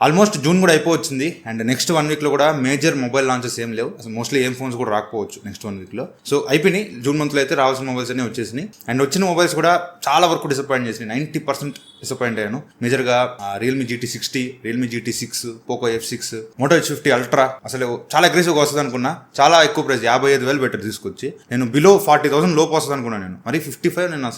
Almost June కూడా అయిపోవచ్చింది and next 1 week లో కూడా మేజర్ మొబైల్ లాంచెస్ ఏం లేవు. అసలు మోస్ట్లీ ఏం ఫోన్స్ కూడా రాకపోవచ్చు నెక్స్ట్ 1 వీక్ లో. సో అయిపోయినాయి జూన్ మంత్ లో అయితే రావాల్సిన మొబైల్స్ అన్ని వచ్చేసినాయి అండ్ వచ్చిన మొబైల్స్ కూడా చాలా వరకు డిసప్పాయింట్ చేసినాయి. 90% డిసప్పాయింట్ అయ్యాను. మేజర్ గా Realme GT60, Realme GT6, Poco F6, Moto H50 ultra అసలు చాలా అగ్రెసివ్గా వస్తుంది అనుకున్నా. చాలా ఎక్కువ ప్రైస్ 55,000 బెటర్ తీసుకొచ్చి నేను బిలో 40,000 లోపు వస్తుంది అనుకున్నాను. నేను మరి 55 నేను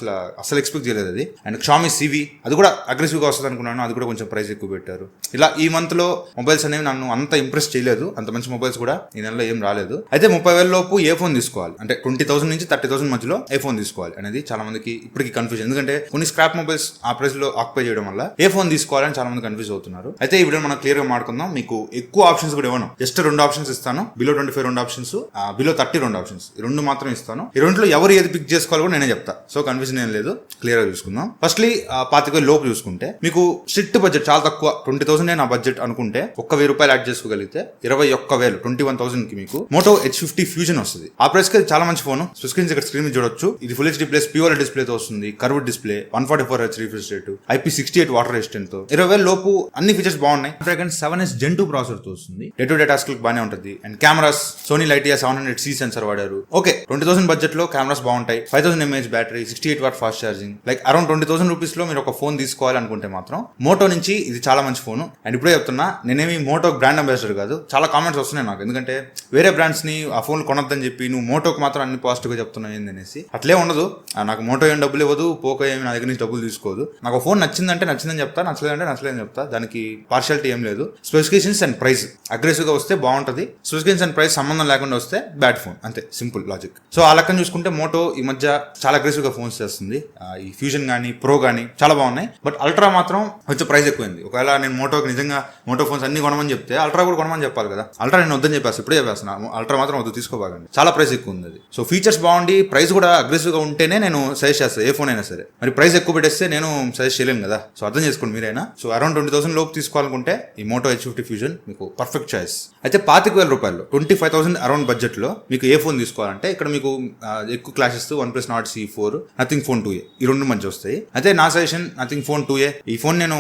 అసలు ఎక్స్పెక్ట్ చేయలేదు అది. అండ్ Xiaomi CV అది కూడా అగ్రెసివ్గా వస్తుంది అనుకున్నాను. అది కూడా కొంచెం ప్రైస్ ఎక్కువ పెట్టారు. ఇలా ఈ మంత్ లో మొబైల్స్ అనేవి నన్ను అంత ఇంప్రెస్ చేయలేదు. అంత మంచి మొబైల్స్ కూడా ఈ నెలలో ఏం రాలేదు. అయితే 30,000 లోపు ఏ ఫోన్ తీసుకోవాలి అంటే 20,000 నుంచి 30,000 మధ్యలో ఏ ఫోన్ తీసుకోవాలి అనేది చాలా మందికి ఇప్పటికి కన్ఫ్యూజన్. ఎందుకంటే కొన్ని స్క్రాప్ మొబైల్స్ ఆ ప్రైస్ లో ఆక్యుపై చేయడం వల్ల ఏ ఫోన్ తీసుకోవాలని చాలా మంది కన్ఫ్యూజ్ అవుతున్నారు. అయితే ఈ వీడియో మనం క్లియర్ గా మాట్లాడుకుందాం. మీకు ఎక్కువ ఆప్షన్స్ కూడా ఇవ్వను, జస్ట్ 2 ఆప్షన్స్ ఇస్తాను. బిలో 25 2 ఆప్షన్స్, బిలో 30 2 ఆప్షన్స్, ఈ 2 మాత్రం ఇస్తాను. ఈ 2లో ఎవరు ఏది పిక్ చేసుకోవాలి కూడా నేనే చెప్తా. సో కన్ఫ్యూజన్ ఏం లేదు, క్లియర్ గా చూసుకుందాం. ఫస్ట్లీ 25,000 లోపు చూసుకుంటే మీకు స్ట్రిక్ట్ బడ్జెట్ చాలా తక్కువ 20,000 నా బడ్జెట్ అనుకుంటే ఒక్క ₹1,000 యాడ్ చేసుకోగలిగితే 21,000 21,000 కి మీకు మోటో H50 ఫ్యూజన్ వస్తుంది. ఆ ప్రైస్ కి చాలా మంచి ఫోన్. స్క్రీన్ మీద చూడొచ్చు. ఇది full HD plus pure display తో వస్తుంది. Curved display, 144Hz refresh rate, IP68 water resistant తో 20,000 లోపు అన్ని ఫీచర్స్ బాగున్నాయి. Snapdragon 7S Gen 2 ప్రాసెసర్ తో వస్తుంది. డే టు డే టాస్క్ బాగానే ఉంటుంది. And cameras Sony Lytia 700C sensor వాడారు. ఓకే 20,000 బడ్జెట్ లో కెమెరాస్ బాగుంటాయి. 5,000 mAh battery, 68 watt fast charging. Like around 20,000 rupees లో మీరు ఒక ఫోన్ తీసుకోవాలనుకుంటే మాత్రం మోటో నుంచి ఇది చాలా మంచి ఫోన్. అండ్ ఇప్పుడే చెప్తున్నా, నేనేమి మోటో బ్రాండ్ అంబాసిడర్ కాదు. చాలా కామెంట్స్ వస్తున్నాయి నాకు, ఎందుకంటే వేరే బ్రాండ్స్ ని ఆ ఫోన్ కొనొద్దని చెప్పి నువ్వు మోటోకి మాత్రం అన్ని పాజిటివ్ గా చెప్తున్నావు ఏందనేసి. అట్లే ఉండదు. నాకు మోటో ఏం డబ్బులు ఇవ్వదు, పోకో ఏమి నా దగ్గర నుంచి డబ్బులు తీసుకోదు. నాకు ఫోన్ నచ్చిందంటే నచ్చిందని చెప్తా, నచ్చలేదంటే నచ్చలేదని చెప్తా. దానికి పార్షియాలిటీ ఏం లేదు. స్పెసిఫికేషన్స్ అండ్ ప్రైస్ అగ్రెసివ్ గా వస్తే బాగుంటది, స్పెసిఫికేషన్స్ అండ్ ప్రైస్ సంబంధం లేకుండా వస్తే బ్యాడ్ ఫోన్, అంతే సింపుల్ లాజిక్. సో ఆ లెక్కను చూసుకుంటే మోటో ఈ మధ్య చాలా అగ్రెసివ్ గా ఫోన్స్ చేస్తుంది. ఈ ఫ్యూజన్ గానీ ప్రో గానీ చాలా బాగున్నాయి. బట్ అల్ట్రా మాత్రం కొంచెం ప్రైస్ ఎక్కువైంది. ఒకవేళ నేను మోటోకి నిజంగా మోటో ఫోన్స్ అన్ని కొనమని చెప్తే అల్ట్రా కూడా కొనమని చెప్పాలి కదా. అల్ట్రా నేను వద్దని చెప్పేసి ఇప్పుడే చెప్పేస్తున్నాను. అల్ట్రా మాత్రం వద్దు, తీసుకోబాగండి. చాలా ప్రైస్ ఎక్కువ ఉంది అది. సో ఫీచర్స్ బాగుండి ప్రైస్ కూడా అగ్రెసివ్ గా ఉంటేనే నేను సజెస్ట్ చేస్తాను ఏ ఫోన్ అయినా సరే. మరి ప్రైస్ ఎక్కువ పెట్టేస్తే నేను సజెస్ట్ చేయలేను కదా. సో అర్థం చేసుకోండి మీరైనా. సో అరౌండ్ 20,000 లోపు తీసుకోవాలనుకుంటే ఈ మోటో H50 ఫ్యూజన్ మీకు పర్ఫెక్ట్ చాయిస్. అయితే 25,000 25,000 అరౌండ్ బడ్జెట్ లో మీకు ఏ ఫోన్ తీసుకోవాలంటే ఇక్కడ మీకు ఎక్కువ classes OnePlus Nord C4, Nothing Phone 2a ఈ 2 మంచి వస్తాయి. అయితే నా సజెషన్ Nothing Phone 2a. ఈ ఫోన్ నేను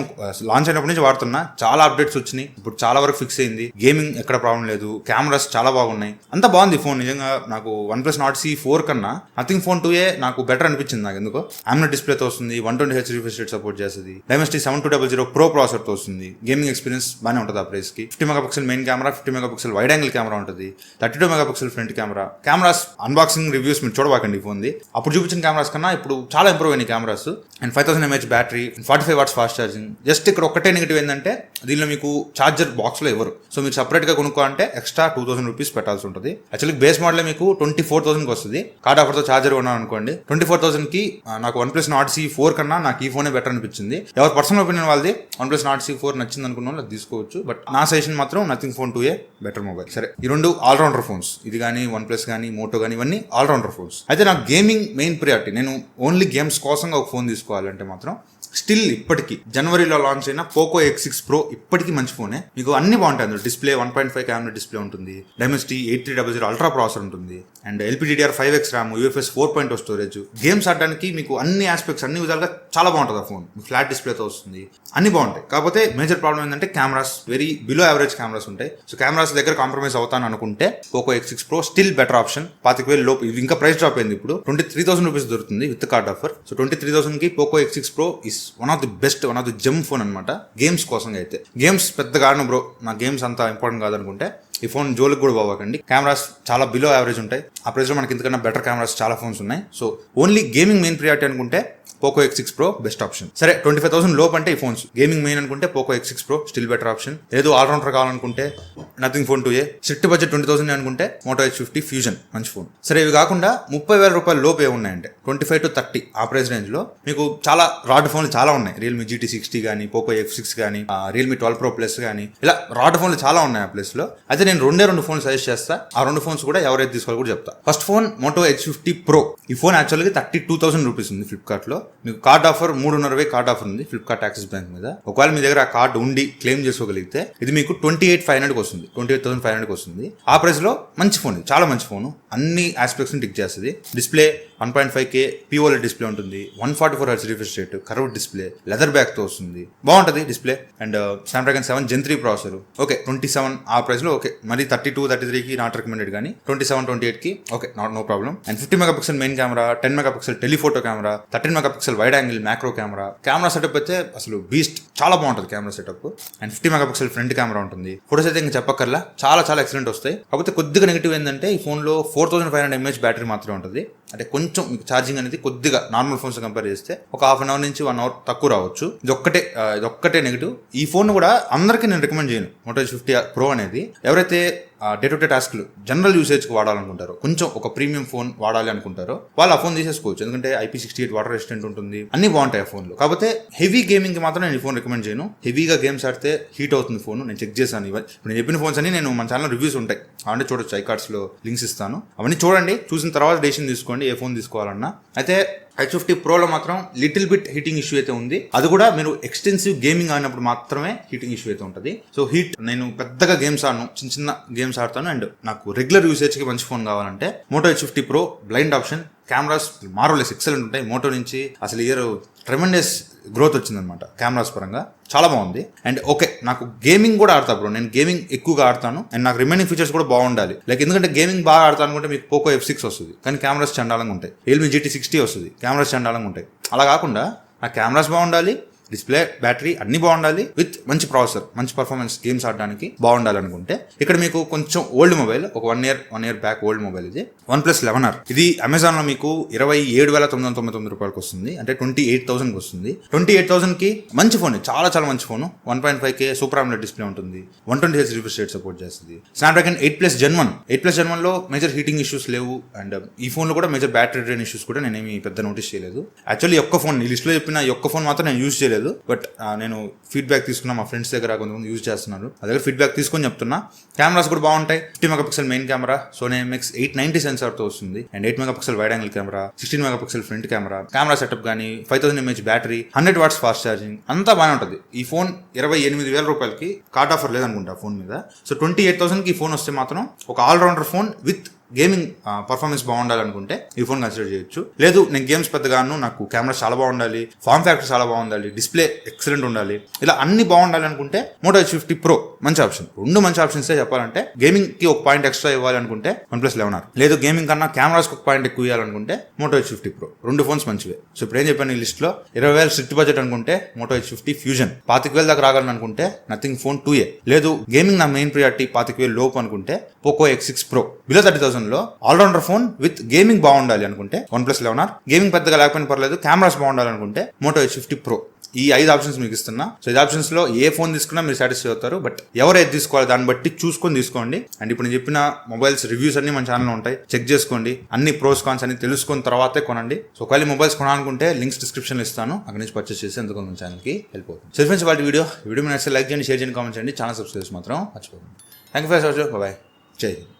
లాంచ్ అయినప్పటి నుంచి వాడుతున్నా. చాలా అప్డేట్స్ వచ్చినాయి, ఇప్పుడు చాలా వరకు ఫిక్స్ అయింది. గేమింగ్ ఎక్కడ ప్రాబ్లం లేదు, కెమెరాస్ చాలా బాగున్నాయి, అంత బాగుంది ఫోన్. నిజంగా నాకు OnePlus Nord C4 కన్నా Nothing Phone 2a నాకు బెటర్ అనిపించింది. నాకు ఎందుకో AMOLED డిస్ప్లేతో వస్తుంది, 120Hz రిఫ్రెష్ రేట్ సపోర్ట్ చేస్తుంది, Dimensity 7200 Pro ప్రాసెసర్ తో వస్తుంది. గేమింగ్ ఎక్స్పీరియన్స్ బాగానే ఉంటుంది ఆ ప్రైస్ కి. 50 megapixel main camera, 50 megapixel wide angle camera ఉంటుంది, 32 megapixel front camera. Cameras unboxing reviews మీరు చూడబాకండి ఫోన్ ది. అప్పుడు చూపించిన కెమెరాస్ కన్నా ఇప్పుడు చాలా ఇంప్రూవ్ అయినాయి cameras. And 5,000 mAh battery, 45 watts fast charging. Just ఇక్కడ ఒకటే నెగిటివ్ ఏంటంటే దీనిలో మీకు చార్జర్ బాక్స్ లో ఇవ్వరు. సో మీరు సపరేట్ గా కొనుక్కోవాలంటే ఎక్స్ట్రా 2,000 రూపీస్ పెట్టాల్సి ఉంటుంది. యాక్చువల్లీ బేస్ మోడల్ మీకు 24,000 కి వస్తుంది. కార్డ్ ఆఫర్ తో చార్జర్ కొన్నాను అనుకోండి 24,000 కి. నాకు OnePlus Nord C4 కన్నా నాకు ఈ ఫోనే బెటర్ అనిపించింది. ఎవరి పర్సనల్ ఒపీనియన్ వాళ్ళది. OnePlus Nord C4 నచ్చింది అనుకున్న వాళ్ళు తీసుకోవచ్చు. బట్ నా సజెషన్ మాత్రం Nothing Phone 2a better mobile. సరే ఈ 2 ఆల్రౌండర్ ఫోన్స్, ఇది కానీ OnePlus కానీ మోటో కానీ ఇవన్నీ ఆల్రౌండర్ ఫోన్స్. అయితే నాకు గేమింగ్ మెయిన్ ప్రియారిటీ. నేను ఓన్లీ గేమ్స్ కోసంగా ఒక ఫోన్ తీసుకోవాలంటే మాత్రం స్టిల్ ఇప్పటికీ జనవరిలో లాంచ్ అయిన పోకో X6 Pro ఇప్పటికీ మంచి ఫోనే. మీకు అన్ని బాగుంటాయి. డిస్ప్లే 1.5 AMOLED డిస్ప్లే ఉంటుంది, Dimensity 8300 అల్ట్రా ప్రాసెసర్ ఉంటుంది, and LPDDR5X RAM, UFS 4.0 storage. Games ఆడడానికి మీకు అన్ని ఆస్పెక్ట్స్ అన్ని విధాలుగా చాలా బాగుంటుంది ఆ ఫోన్. ఫ్లాట్ డిస్ప్లేతో వస్తుంది, అన్ని బాగుంటాయి. కాకపోతే మేజర్ ప్రాబ్లం ఏంటంటే cameras very below average cameras ఉంటాయి. సో కెమెరాస్ దగ్గర కాంప్రమైజ్ అవుతాను అనుకుంటే Poco X6 Pro still better option. 25,000 లోపు ఇది ఇంకా ప్రైస్ డ్రాప్ అయింది. ఇప్పుడు 23,000 రూపీస్ దొరుకుతుంది విత్ కార్డ్ ఆఫర్. సో 23,000 కి Poco X6 Pro is one of the best, one of the gem phone అనమాట గేమ్స్ కోసం. అయితే గేమ్స్ పెద్దగా ఆడను బ్రో, నా గేమ్స్ అంత ఇంపార్టెంట్ కాదనుకుంటే ఈ ఫోన్ జోలికి కూడా పోవకండి. కెమెరాస్ చాలా బిలో యావరేజ్ ఉంటాయి. ఆ ప్రైస్ లో మనకి ఇంతకన్నా బెటర్ కెమెరాస్ చాలా ఫోన్స్ ఉన్నాయి. So only gaming main priority అనుకుంటే Poco X6 Pro best option. సరే 25,000 లోపు అంటే ఈ ఫోన్స్. గేమింగ్ మెయిన్ అనుకుంటే Poco X6 Pro still better option. ఏదో ఆల్రౌండర్ కావాలనుకుంటే Nothing Phone 2a. Strict budget 20,000 అనుకుంటే మోటో H50 ఫ్యూజన్ మంచి ఫోన్. సరే ఇవి కాకుండా 30,000 లోపు ఏమున్నాయంటే 25 to 30 ఆ ప్రైస్ రేంజ్ లో మీకు చాలా రాడ్ ఫోన్లు చాలా ఉన్నాయి. రియల్మీ GT60 కానీ, పోకో F6 కానీ, రియల్మీ 12 Pro Plus కానీ, ఇలా రాడ్ ఫోన్లు చాలా ఉన్నాయి ఆ ప్లేస్ లో. అయితే నేను 2 ఫోన్స్ సజెస్ట్ చేస్తా. ఆ 2 ఫోన్స్ కూడా ఎవరైతే తీసుకోవాలి కూడా చెప్తా. First phone Moto H50 Pro. ఈ ఫోన్ యాక్చువల్గా 32,000 రూపీస్ ఉంది ఫ్లిప్కార్ట్ లో. మీకు కార్డ్ ఆఫర్ 3,500 కార్డ్ ఆఫర్ ఉంది ఫ్లిప్కార్ట్ యాక్సిస్ బ్యాంక్ మీద. ఒకవేళ మీ దగ్గర ఆ కార్డ్ ఉండి క్లెయిమ్ చేసుకోగలిగితే ఇది మీకు 28,500 వస్తుంది, 28,500 వస్తుంది. ఆ ప్రైస్ లో మంచి ఫోన్, చాలా మంచి ఫోన్. అన్ని ఆస్పెక్ట్స్ టిక్ చేస్తుంది. డిస్ప్లే 1.5K POLED డిస్ప్లే ఉంటుంది, 144 Hz refresh rate, curved display, leather back తో వస్తుంది, బాగుంటుంది display. And Snapdragon 7 Gen 3 processor. Okay 27 ఆ ప్రైస్ లో ఓకే, మరి 32, 33కి నాట్ రికమెండెడ్, కానీ 27, 28కి okay no problem. And 50 megapixel main camera, 10 megapixel telephoto camera, 13 megapixel wide angle macro camera setup అయితే అసలు బీస్ట్, చాలా బాగుంటుంది camera setup. And 50 megapixel front camera ఉంటుంది. ఫోటోస్ అయితే ఇంకా చెప్పక్కర్లా, చాలా ఎక్సలెంట్ వస్తాయి. కాకపోతే కొద్దిగా నెగిటివ్ ఏంటంటే ఈ ఫోన్ లో 4500 mAh బ్యాటరీ మాత్రమే ఉంటుంది. అంటే కొంచెం మీకు ఛార్జింగ్ అనేది కొద్దిగా నార్మల్ ఫోన్స్ కంపేర్ చేస్తే ఒక హాఫ్ అన్ అవర్ నుంచి 1 అవర్ తక్కువ రావచ్చు. ఇదొక్కటే నెగిటివ్. ఈ ఫోన్ కూడా అందరికీ నేను రికమెండ్ చేయను. Moto Edge 50 Pro అనేది ఎవరైతే డే టు డే టాస్క్లు జనరల్ యూసేజ్కి వాడాలనుకుంటారో, కొంచెం ఒక ప్రీమియం ఫోన్ వాడాలి అనుకుంటారో వాళ్ళు ఆ ఫోన్ తీసేసుకోవచ్చు. ఎందుకంటే IP68 వాటర్ రెసిస్టెంట్ ఉంటుంది, అన్ని బాగుంటాయి ఆ ఫోన్లో. కాకపోతే హెవీ గేమింగ్కి మాత్రం నేను ఈ ఫోన్ రికమెండ్ చేయను. హెవీగా గేమ్స్ ఆడితే హీట్ అవుతుంది ఫోన్. నేను చెక్ చేశాను. ఇప్పుడు నేను చెప్పిన ఫోన్స్ అని నేను మన ఛానల్ రివ్యూస్ ఉంటాయి, అంటే చూడొచ్చు, ఐకార్డ్స్లో లింక్స్ ఇస్తాను. అవన్నీ చూడండి, చూసిన తర్వాత డెసిషన్ తీసుకోండి ఏ ఫోన్ తీసుకోవాలన్నా. అయితే Edge 50 Proలో మాత్రం లిటిల్ బిట్ హీటింగ్ ఇష్యూ అయితే ఉంది. అది కూడా మీరు ఎక్స్టెన్సివ్ గేమింగ్ ఆడినప్పుడు మాత్రమే హీటింగ్ ఇష్యూ అయితే ఉంటుంది. సో నేను పెద్దగా గేమ్స్ ఆడను, చిన్న గేమ్స్ ఆడతాను. అండ్ నాకు రెగ్యులర్ యూసేజ్కి మంచి ఫోన్ కావాలంటే Moto Edge 50 Pro blind option. Cameras marvellous excellent ఉంటాయి. మోటో నుంచి అసలు ఇయర్ ట్రెమెండస్ గ్రోత్ వచ్చిందనమాట కెమెరాస్ పరంగా, చాలా బాగుంది. అండ్ ఓకే నాకు గేమింగ్ కూడా ఆడతా బ్రో, నేను గేమింగ్ ఎక్కువగా ఆడతాను. అండ్ నాకు రిమైనింగ్ ఫీచర్స్ కూడా బాగుండాలి. లైక్ ఎందుకంటే గేమింగ్ బాగా ఆడతాను అనుకుంటే మీకు Poco F6 వస్తుంది, కానీ కెమెరాస్ చండాలంగా ఉంటాయి. Realme GT60 వస్తుంది, కెమెరాస్ చండాలంగా ఉంటాయి. అలా కాకుండా నా కెమెరాస్ బాగుండాలి, డిస్ప్లే, బ్యాటరీ అన్ని బాగుండాలి, విత్ మంచి ప్రాసెసర్, మంచి పర్ఫార్మెన్స్, గేమ్స్ ఆడడానికి బాగుండాలి అనుకుంటే ఇక్కడ మీకు కొంచెం ఓల్డ్ మొబైల్, ఒక one year back old mobile ఇది OnePlus 11R. ఇది అమెజాన్ లో మీకు 27,999 రూపాయలకి వస్తుంది, అంటే 28,000కి వస్తుంది. 28,000కి మంచి ఫోన్, చాలా మంచి phone. 1.5K super AMOLED display ఉంటుంది, 120 Hz రిఫ్రెష్ రేట్ సపోర్ట్ చేస్తుంది. స్నాప్డ్రాగన్ 8+ Gen 1 లో మేజర్ హీటింగ్ ఇష్యూస్ లేవు. అండ్ ఈ ఫోన్ లో కూడా మేజర్ బ్యాటరీ డ్రైన్ ఇష్యూస్ కూడా నేనేమి పెద్ద నోటీస్ చేయలేదు. యాక్చువల్లీ ఒక్క ఫోన్ ఈ లిస్ట్ లో చెప్పిన ఈ ఒక్క ఫోన్ మాత్రం నేను యూజ్ చేయలేదు. బట్ నేను ఫీడ్బ్యాక్ తీసుకున్నా, మా ఫ్రెండ్స్ దగ్గర కొంతమంది యూజ్ చేస్తున్నారు, ఆ దగ్గర ఫీడ్బ్యాక్ తీసుకొని చెప్తున్నా. కెమెరాస్ కూడా బాగుంటాయి. 50 megapixel main camera, Sony IMX890 sensor తో వస్తుంది. And 8 megapixel wide angle camera, 16 megapixel front camera setup కానీ, 5000 mAh battery, 100 watts fast charging, అంతా బాగానే ఉంటుంది. ఈ ఫోన్ 28,000 రూపాయలకి కార్ట్ ఆఫర్ లేదనుకుంటా ఫోన్ మీద. సో 28,000కి ఈ ఫోన్ వస్తే మాత్రం ఒక allrounder phone with gaming performance బాగుండాలనుకుంటే ఈ ఫోన్ కన్సిడర్ చేయొచ్చు. లేదు నేను గేమ్స్ పెద్దగాను, నాకు కెమెరా చాలా బాగుండాలి, ఫార్మ్ ఫ్యాక్టర్ చాలా బాగుండాలి, డిస్ప్లే ఎక్సలెంట్ ఉండాలి, ఇలా అన్ని బాగుండాలి అనుకుంటే Moto Edge 50 Pro మంచి ఆప్షన్. రెండు మంచి ఆప్షన్సే చెప్పాలంటే. గేమింగ్ కి ఒక పాయింట్ ఎక్స్ట్రా ఇవ్వాలి అనుకుంటే OnePlus 11R, లేదు గేమింగ్ కన్నా కెమెరాస్ ఒక పాయింట్ ఎక్కువ ఇవ్వాలనుకుంటే Moto Edge 50 Pro. రెండు ఫోన్స్ మంచివే. సో ఇప్పుడు ఏం చెప్పాను ఈ లిస్ట్ లో, 20,000 స్ట్రిక్ట్ బడ్జెట్ అనుకుంటే Moto Edge 50 Fusion, 25,000 దాకా రాగలను అనుకుంటే నథింగ్ ఫోన్ 2A, లేదు గేమింగ్ నా మెయిన్ ప్రియారిటీ 25,000 లోపు అనుకుంటే Poco X6 Pro. బిలో 30,000 లో ఆల్రౌండర్ ఫోన్ విత్ గేమింగ్ బాగుండాలి అనుకుంటే OnePlus 11R, గేమింగ్ పెద్దగా లేకపోయినా పర్లేదు, కెమెరాస్ బాగుండాలి అనుకుంటే Moto Edge 50 Pro. ఈ 5 ఆప్షన్స్ మీకు ఇస్తున్నా. సో 5 ఆప్షన్స్ లో ఏ ఫోన్ తీసుకున్నా మీరు సాటిస్ఫై అవుతారు. బట్ ఎవరు ఏది తీసుకోవాలి దాన్ని బట్టి చూసుకొని తీసుకోండి. అండ్ ఇప్పుడు నేను చెప్పిన మొబైల్స్ రివ్యూస్ అన్ని మన ఛానల్లో ఉంటాయి, చెక్ చేసుకోండి. అన్ని ప్రోస్ కాన్స్ అన్ని తెలుసుకున్న తర్వాతే కొనండి. సో ఒకవేళ మొబైల్స్ కొనాలనుకుంటే లింక్స్ డిస్క్రిప్షన్లో ఇస్తాను, అక్కడి నుంచి పర్చేస్ చేసి ఎందుకు మన ఛానల్కి వెళ్ళిపోతుంది. సో ఫ్రెండ్స్ వాళ్ళ వీడియో నచ్చితే లైక్ చేయండి, షేర్ చేయండి, కామెంట్ చేయండి, ఛానల్ సబ్స్క్రైబ్ మాత్రం మర్చిపోకండి. Thank you for watching. Bye, జై హింద్.